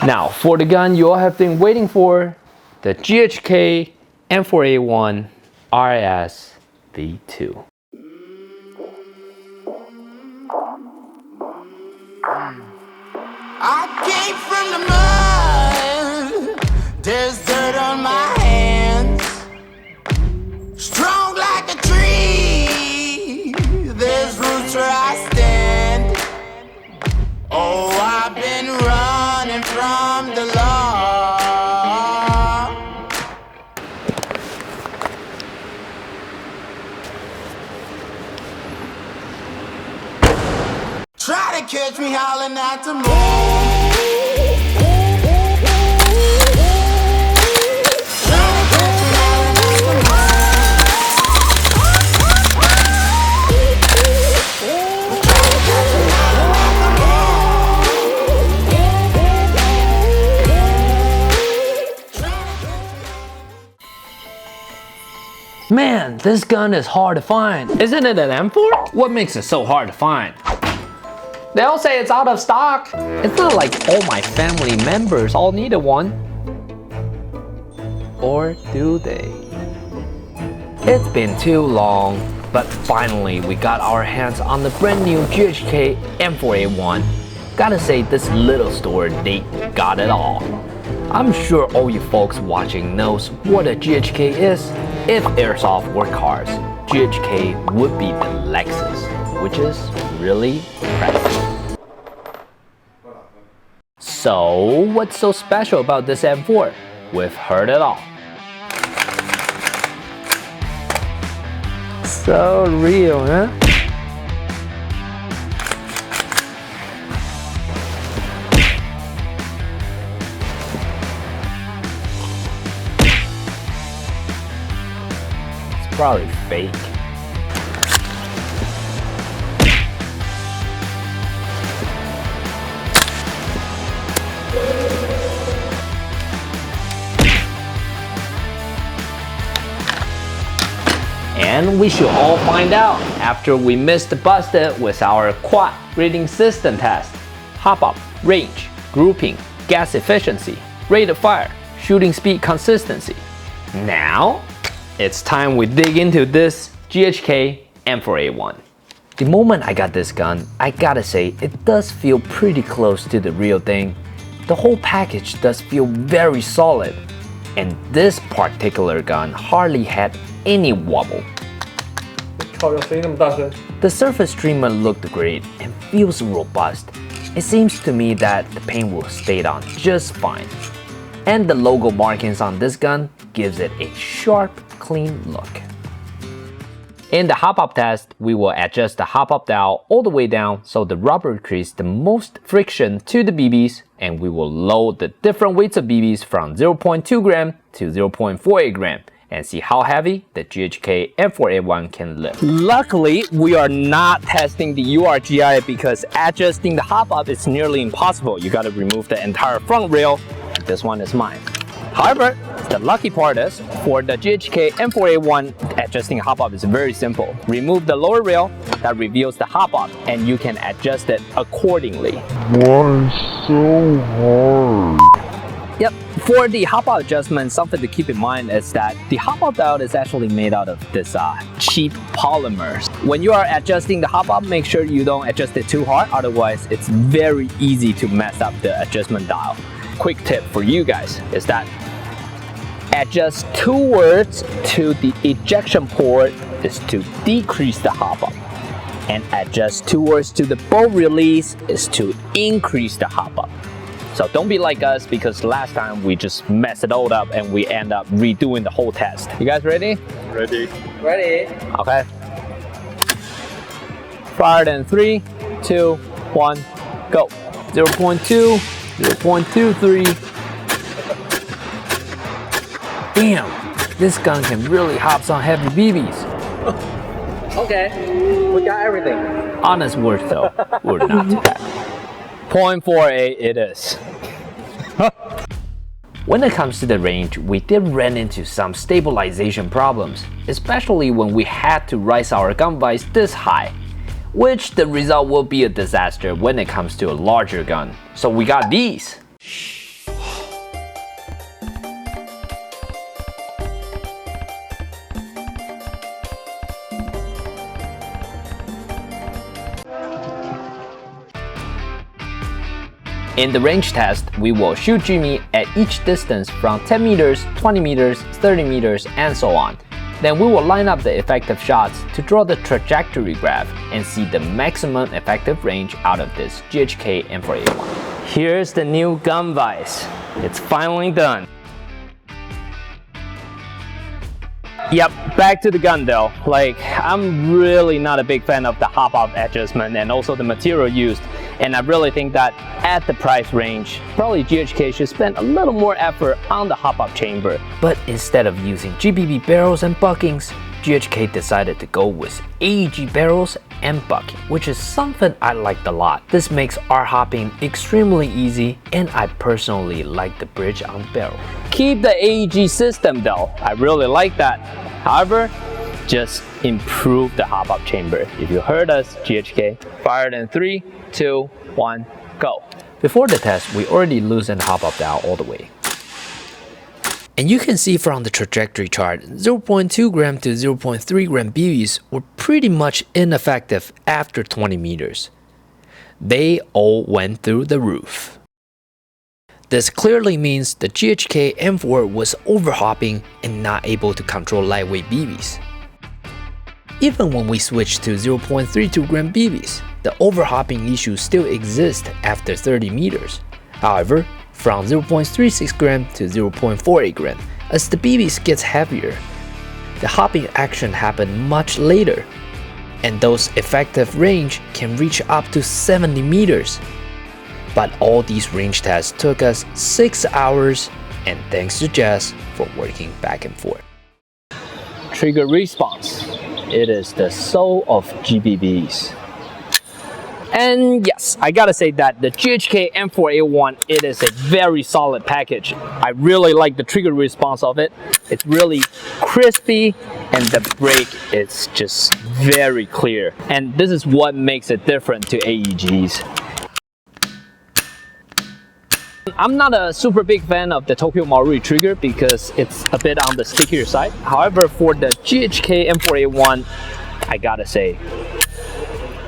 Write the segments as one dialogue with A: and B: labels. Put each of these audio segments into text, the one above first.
A: Now, for the gun you all have been waiting for, the GHK M4A1 RS V2.
B: I came from the mud, there's dirt on my hands. Strong like a tree, there's roots where I stand. Oh, I've been running from the law. Try to catch me howling at the moon.
A: Man, this gun is hard to find. Isn't it an M4? What makes it so hard to find? They all say it's out of stock. It's not like all my family members all needed one. Or do they? It's been too long, but finally we got our hands on the brand new GHK M4A1. Gotta say, this little store, they got it all. I'm sure all you folks watching knows what a GHK is. If airsoft were cars, GHK would be the Lexus, which is really impressive. So, what's so special about this M4? We've heard it all. So real, huh? Probably fake. And we should all find out after we missed busted with our quad reading system test. Hop up, range, grouping, gas efficiency, rate of fire, shooting speed consistency. Now, it's time we dig into this GHK M4A1. The moment I got this gun, I gotta say it does feel pretty close to the real thing. The whole package does feel very solid, and this particular gun hardly had any wobble. The surface treatment looked great and feels robust. It seems to me that the paint will stay on just fine. And the logo markings on this gun gives it a sharp, clean look. In the hop-up test, we will adjust the hop-up dial all the way down so the rubber creates the most friction to the BBs, and we will load the different weights of BBs from 0.2 gram to 0.48 gram and see how heavy the GHK M4A1 can lift. Luckily, we are not testing the URGI because adjusting the hop-up is nearly impossible. You gotta remove the entire front rail. This one is mine. However, the lucky part is, for the GHK M4A1, adjusting hop-up is very simple. Remove the lower rail that reveals the hop-up and you can adjust it accordingly.
C: Why so hard?
A: Yep, for the hop-up adjustment, something to keep in mind is that the hop-up dial is actually made out of this cheap polymers. When you are adjusting the hop-up, make sure you don't adjust it too hard, otherwise it's very easy to mess up the adjustment dial. Quick tip for you guys is that adjust towards to the ejection port is to decrease the hop-up, and adjust towards to the bolt release is to increase the hop-up. So don't be like us, because last time we just messed it all up and we end up redoing the whole test. You guys ready?
C: Ready.
A: Ready. Okay. Fired in 3, 2, 1, go. 0.2, 0.23. Damn, this gun can really hop some heavy BBs.
D: Okay, we got everything.
A: Honest words though, we're not too happy. 0.48 it is. When it comes to the range, we did run into some stabilization problems, especially when we had to raise our gun vise this high. which the result will be a disaster when it comes to a larger gun. So we got these. In the range test, we will shoot Jimmy at each distance from 10 meters, 20 meters, 30 meters, and so on. Then we will line up the effective shots to draw the trajectory graph and see the maximum effective range out of this GHK M4A1. Here's the new gun vise. It's finally done. Yep, back to the gun though. Like, I'm really not a big fan of the hop-off adjustment and also the material used. And I really think that at the price range, probably GHK should spend a little more effort on the hop-up chamber. But instead of using GBB barrels and buckings, GHK decided to go with AEG barrels and bucking, which is something I liked a lot. This makes R-hopping extremely easy, and I personally like the bridge on the barrel. Keep the AEG system though, I really like that. However, just improve the hop-up chamber. If you heard us, GHK, fired in 3, 2, 1, go. Before the test, we already loosened hop-up down all the way. And you can see from the trajectory chart, 0.2 gram to 0.3 gram BBs were pretty much ineffective after 20 meters. They all went through the roof. This clearly means the GHK M4 was overhopping and not able to control lightweight BBs. Even when we switched to 0.32 gram BBs, the overhopping issue still exists after 30 meters. However, from 0.36 gram to 0.48 gram, as the BBs gets heavier, the hopping action happened much later, and those effective range can reach up to 70 meters. But all these range tests took us 6 hours, and thanks to Jess for working back and forth. Trigger response. It is the soul of GBBs. And yes, I gotta say that the GHK M4A1, it is a very solid package. I really like the trigger response of it. It's really crispy and the break is just very clear. And this is what makes it different to AEGs. I'm not a super big fan of the Tokyo Marui trigger because it's a bit on the stickier side. However, for the GHK M4A1, I gotta say,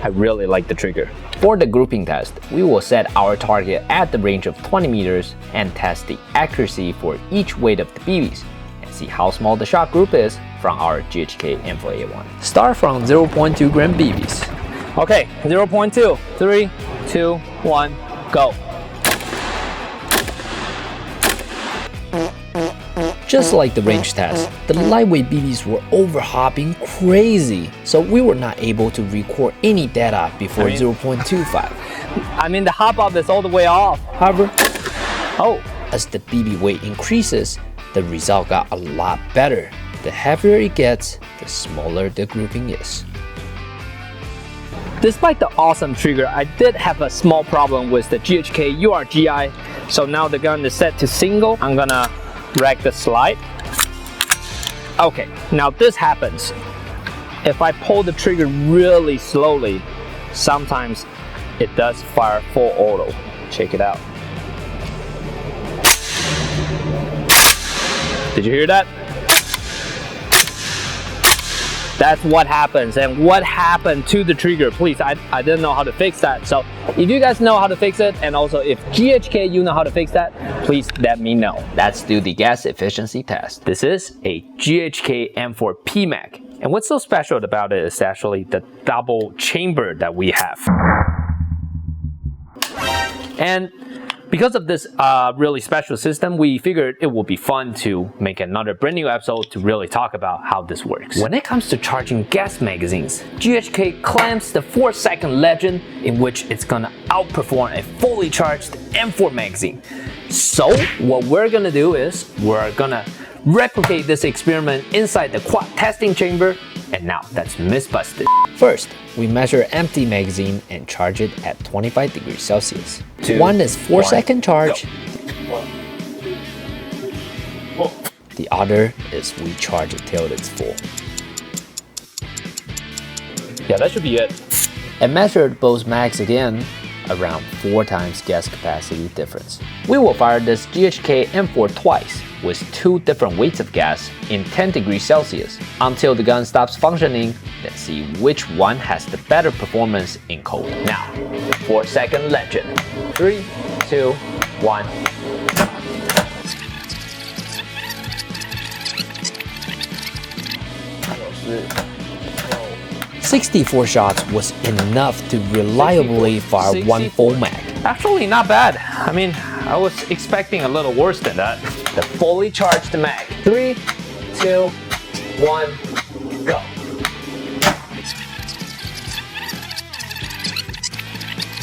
A: I really like the trigger. For the grouping test, we will set our target at the range of 20 meters and test the accuracy for each weight of the BBs and see how small the shot group is from our GHK M4A1. Start from 0.2 gram BBs. Okay, 0.2, 3, 2, 1, go. Just like the range test, the lightweight BBs were overhopping crazy, so we were not able to record any data before 0.25. I mean, the hop-up is all the way off. However, as the BB weight increases, the result got a lot better. The heavier it gets, the smaller the grouping is. Despite the awesome trigger, I did have a small problem with the GHK URGI, so now the gun is set to single. I'm gonna rack the slide. Okay, now this happens. If I pull the trigger really slowly, sometimes it does fire full auto. Check it out. Did you hear that? That's what happens. And what happened to the trigger? Please, I didn't know how to fix that. So if you guys know how to fix it, and also if GHK you know how to fix that, please let me know. Let's do the gas efficiency test. This is a GHK M4 PMAC. And what's so special about it is actually the double chamber that we have. And because of this really special system, we figured it would be fun to make another brand new episode to really talk about how this works. When it comes to charging gas magazines, GHK claims the 4-second legend in which it's gonna outperform a fully charged M4 magazine. So what we're gonna do is we're gonna replicate this experiment inside the quad testing chamber, and now that's Mythbusted. First, we measure empty magazine and charge it at 25 degrees Celsius. One is 4-second charge. The other is we charge it till it's full. Yeah, that should be it. and measured both mags again, around 4 times gas capacity difference. We will fire this GHK M4 twice with 2 different weights of gas in 10 degrees Celsius until the gun stops functioning. Let's see which one has the better performance in cold. Now, the 4-second legend. 3, 2, 1. 64 shots was enough to reliably fire 1 full mag.
D: Actually, not bad. I mean, I was expecting a little worse than that.
A: The fully charged mag. 3, 2, 1, go.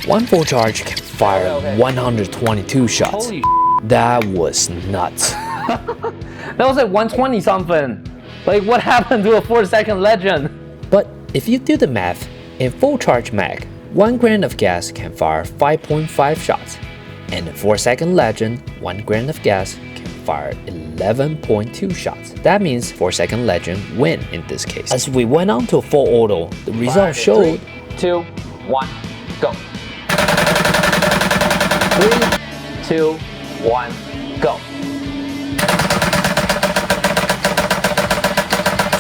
A: One full charge can fire 122 shots.
D: Holy
A: that was nuts.
D: that was like 120 something. Like, what happened to a 4-second legend?
A: But if you do the math, in full charge mag, 1 grain of gas can fire 5.5 shots, and in 4-second legend, 1 grain of gas can fire 11.2 shots. That means 4-second legend win in this case. As we went on to full auto, the result showed
D: 3, 2, 1, go.
A: 3, 2, 1, go.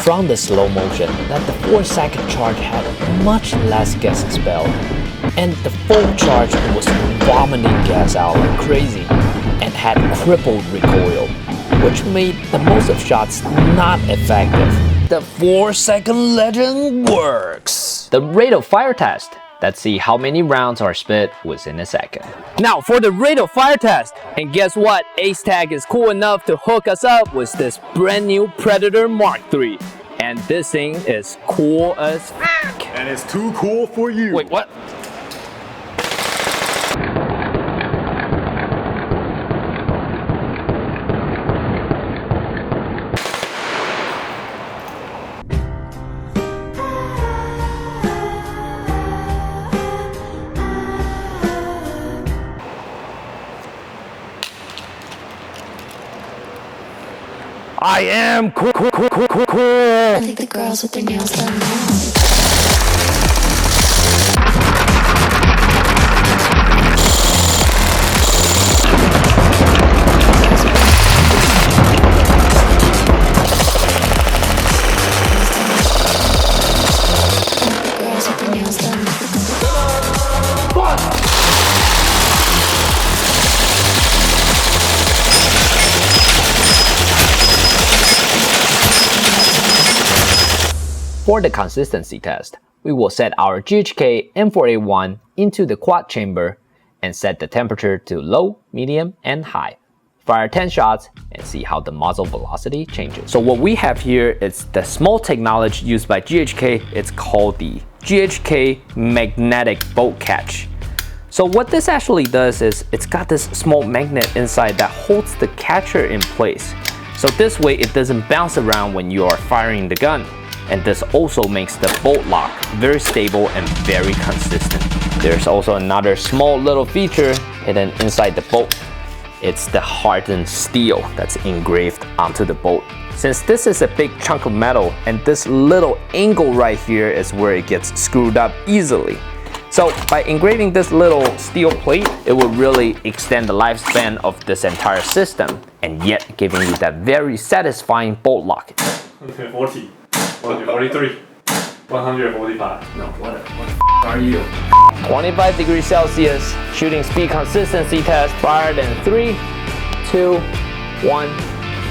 A: From the slow motion, that the 4-second charge had much less gas expelled, and the full charge was vomiting gas out like crazy and had crippled recoil, which made the most of shots not effective. The 4-second legend works! The rate of fire test. Let's see how many rounds are spit within a second.
D: Now for the rate of fire test. And guess what? Acetag is cool enough to hook us up with this brand new Predator Mark III. And this thing is cool as fuck.
E: And it's too cool for you.
D: Wait, what?
E: I am cool.
F: I think the girls with their nails done now. Girls with their nails done now.
A: For the consistency test, we will set our GHK M4A1 into the quad chamber and set the temperature to low, medium, and high. Fire 10 shots and see how the muzzle velocity changes. So what we have here is the small technology used by GHK. It's called the GHK Magnetic Bolt Catch. So what this actually does is it's got this small magnet inside that holds the catcher in place. So this way it doesn't bounce around when you are firing the gun. And this also makes the bolt lock very stable and very consistent. There's also another small little feature hidden inside the bolt. It's the hardened steel that's engraved onto the bolt. Since this is a big chunk of metal and this little angle right here is where it gets screwed up easily. So by engraving this little steel plate, it will really extend the lifespan of this entire system and yet giving you that very satisfying bolt lock.
E: 140, 143, 145.
A: No, what are you? 25 degrees Celsius, shooting speed consistency test, fired in 3, 2, 1,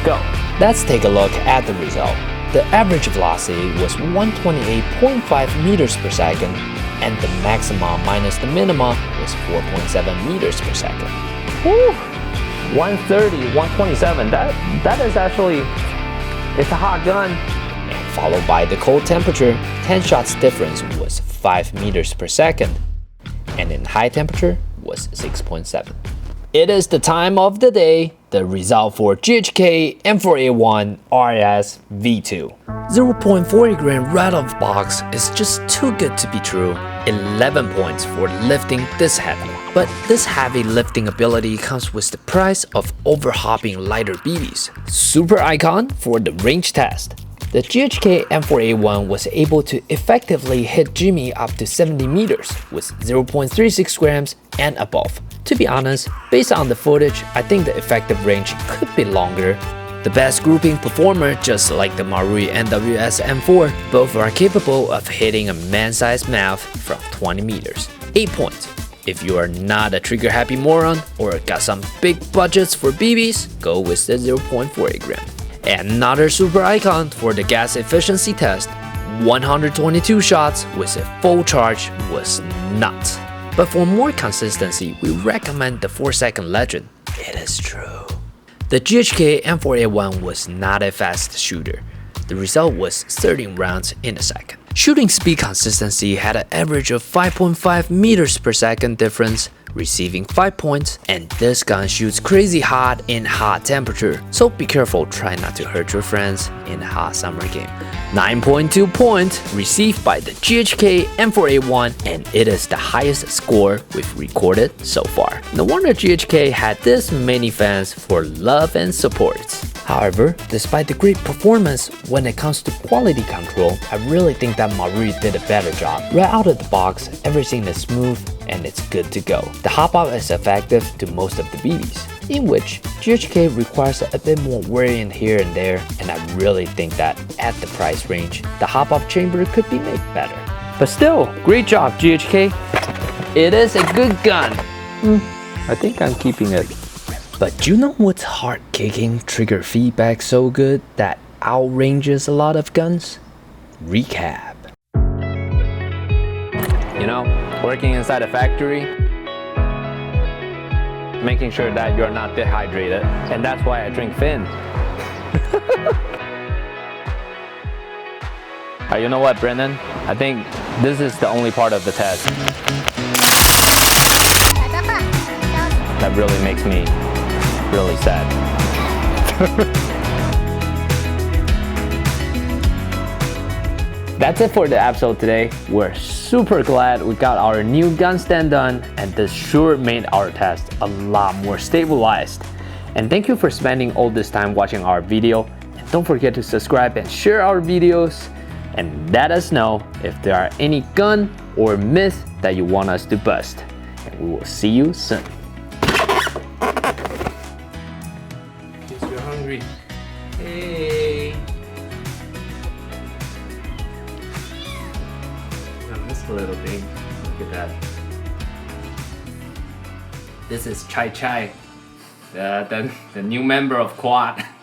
A: go. Let's take a look at the result. The average velocity was 128.5 meters per second, and the maximum minus the minima was 4.7 meters per second.
D: Woo! 130, 127. That is actually, it's a hot gun.
A: And followed by the cold temperature, 10 shots difference was 5 meters per second, and in high temperature was 6.7. It is the time of the day, the result for GHK M4A1 RS V2. 0.40 gram right out of box is just too good to be true. 11 points for lifting this heavy. But this heavy lifting ability comes with the price of overhopping lighter BBs. Super icon for the range test. The GHK M4A1 was able to effectively hit Jimmy up to 70 meters with 0.36 grams and above. To be honest, based on the footage, I think the effective range could be longer. The best grouping performer, just like the Marui NWS M4, both are capable of hitting a man-sized mouth from 20 meters. 8 points. If you are not a trigger-happy moron or got some big budgets for BBs, go with the 0.48 gram. Another super icon for the gas efficiency test, 122 shots with a full charge was nuts. But for more consistency, we recommend the 4-second legend. It is true. The GHK M4A1 was not a fast shooter. The result was 13 rounds in a second. Shooting speed consistency had an average of 5.5 meters per second difference, receiving 5 points, and this gun shoots crazy hot in hot temperature, so be careful, try not to hurt your friends in a hot summer game. 9.2 points received by the GHK M4A1, and it is the highest score we've recorded so far. No wonder GHK had this many fans for love and support. However, despite the great performance, when it comes to quality control, I really think that Marui did a better job. Right out of the box, everything is smooth and it's good to go. The hop-up is effective to most of the BBs, in which GHK requires a bit more wearing here and there, and I really think that at the price range, the hop-up chamber could be made better. But still, great job GHK. It is a good gun. I think I'm keeping it. But you know what's heart-kicking trigger feedback so good that outranges a lot of guns? Recap.
D: You know, working inside a factory, making sure that you're not dehydrated, and that's why I drink Finn. You know what, Brendan? I think this is the only part of the test that really makes me really sad. That's it for the episode today. We're super glad we got our new gun stand done, and this sure made our test a lot more stabilized. And thank you for spending all this time watching our video. And don't forget to subscribe and share our videos, and let us know if there are any gun or myth that you want us to bust. And we will see you soon. You're hungry. Hey. This little thing. Look at that. This is Chai Chai, the new member of Quad.